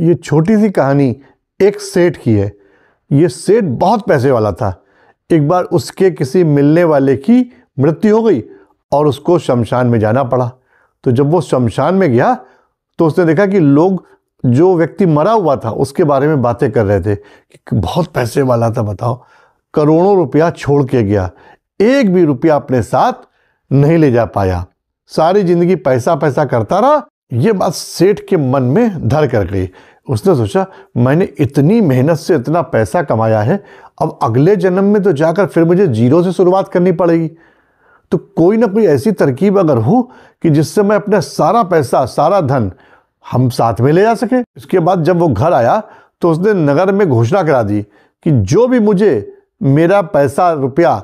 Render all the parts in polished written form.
ये छोटी सी कहानी एक सेठ की है। ये सेठ बहुत पैसे वाला था। एक बार उसके किसी मिलने वाले की मृत्यु हो गई और उसको शमशान में जाना पड़ा। तो जब वो शमशान में गया तो उसने देखा कि लोग जो व्यक्ति मरा हुआ था उसके बारे में बातें कर रहे थे कि बहुत पैसे वाला था, बताओ करोड़ों रुपया छोड़ के गया, एक भी रुपया अपने साथ नहीं ले जा पाया, सारी जिंदगी पैसा पैसा करता रहा। ये बात सेठ के मन में धर कर गई। उसने सोचा मैंने इतनी मेहनत से इतना पैसा कमाया है, अब अगले जन्म में तो जाकर फिर मुझे जीरो से शुरुआत करनी पड़ेगी। तो कोई ना कोई ऐसी तरकीब अगर हो कि जिससे मैं अपना सारा पैसा सारा धन हम साथ में ले जा सके। इसके बाद जब वो घर आया तो उसने नगर में घोषणा करा दी कि जो भी मुझे मेरा पैसा रुपया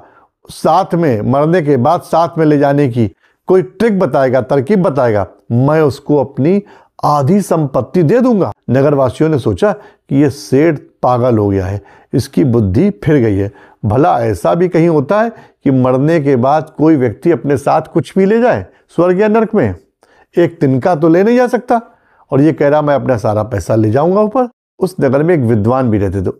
साथ में मरने के बाद साथ में ले जाने की कोई ट्रिक बताएगा, तरकीब बताएगा, मैं उसको अपनी आधी संपत्ति दे दूंगा। नगरवासियों ने सोचा कि ये सेठ पागल हो गया है, इसकी बुद्धि फिर गई है। भला ऐसा भी कहीं होता है कि मरने के बाद कोई व्यक्ति अपने साथ कुछ भी ले जाए स्वर्ग या नरक में? एक तिनका तो ले नहीं जा सकता। और ये कह रहा मैं अपना सारा पैसा ले जाऊंगा ऊपर। उस नगर में एक विद्वान भी रहते थे।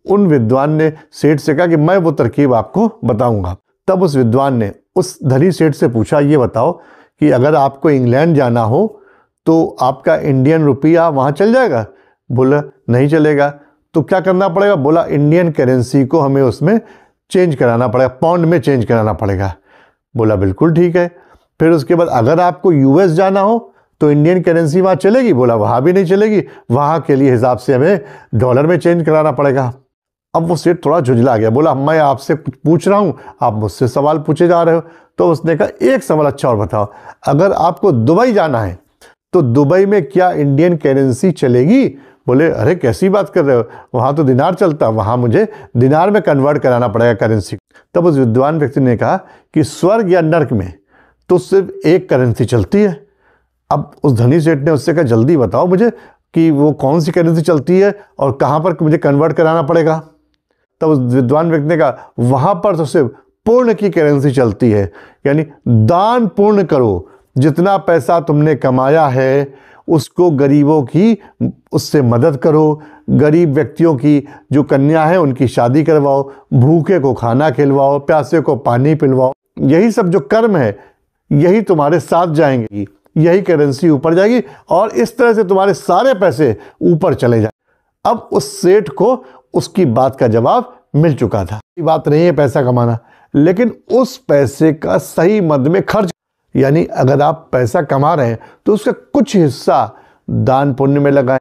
उन विद्वान ने सेठ से कहा कि मैं वो तरकीब आपको बताऊंगा। तब उस विद्वान ने उस धनी सेठ से पूछा, ये बताओ कि अगर आपको इंग्लैंड जाना हो तो आपका इंडियन रुपया वहाँ चल जाएगा? बोला नहीं चलेगा। तो क्या करना पड़ेगा? बोला इंडियन करेंसी को हमें उसमें चेंज कराना पड़ेगा, पाउंड में चेंज कराना पड़ेगा। बोला बिल्कुल ठीक है। फिर उसके बाद अगर आपको यूएस जाना हो तो इंडियन करेंसी वहाँ चलेगी? बोला वहाँ भी नहीं चलेगी, वहाँ के लिए हिसाब से हमें डॉलर में चेंज कराना पड़ेगा। अब वो सेठ थोड़ा झुंझला गया, बोला मैं आपसे कुछ पूछ रहा हूँ, आप मुझसे सवाल पूछे जा रहे हो। तो उसने कहा एक सवाल अच्छा और बताओ, अगर आपको दुबई जाना है तो दुबई में क्या इंडियन करेंसी चलेगी? बोले अरे कैसी बात कर रहे हो, वहाँ तो दिनार चलता, वहाँ मुझे दिनार में कन्वर्ट कराना पड़ेगा करेंसी। तब उस विद्वान व्यक्ति ने कहा कि स्वर्ग या नर्क में तो सिर्फ एक करेंसी चलती है। अब उस धनी सेठ ने उससे कहा जल्दी बताओ मुझे कि वो कौन सी करेंसी चलती है और कहाँ पर मुझे कन्वर्ट कराना पड़ेगा। तब उस विद्वान व्यक्ति ने कहा वहाँ पर तो सिर्फ पुण्य की करेंसी चलती है, यानी दान पुण्य करो, जितना पैसा तुमने कमाया है उसको गरीबों की उससे मदद करो, गरीब व्यक्तियों की जो कन्या है उनकी शादी करवाओ, भूखे को खाना खिलवाओ, प्यासे को पानी पिलवाओ। यही सब जो कर्म है यही तुम्हारे साथ जाएंगे, यही करेंसी ऊपर जाएगी और इस तरह से तुम्हारे सारे पैसे ऊपर चले जाए। अब उस सेठ को उसकी बात का जवाब मिल चुका था। ये बात नहीं है पैसा कमाना, लेकिन उस पैसे का सही मद में खर्च, यानी अगर आप पैसा कमा रहे हैं तो उसका कुछ हिस्सा दान पुण्य में लगाएं,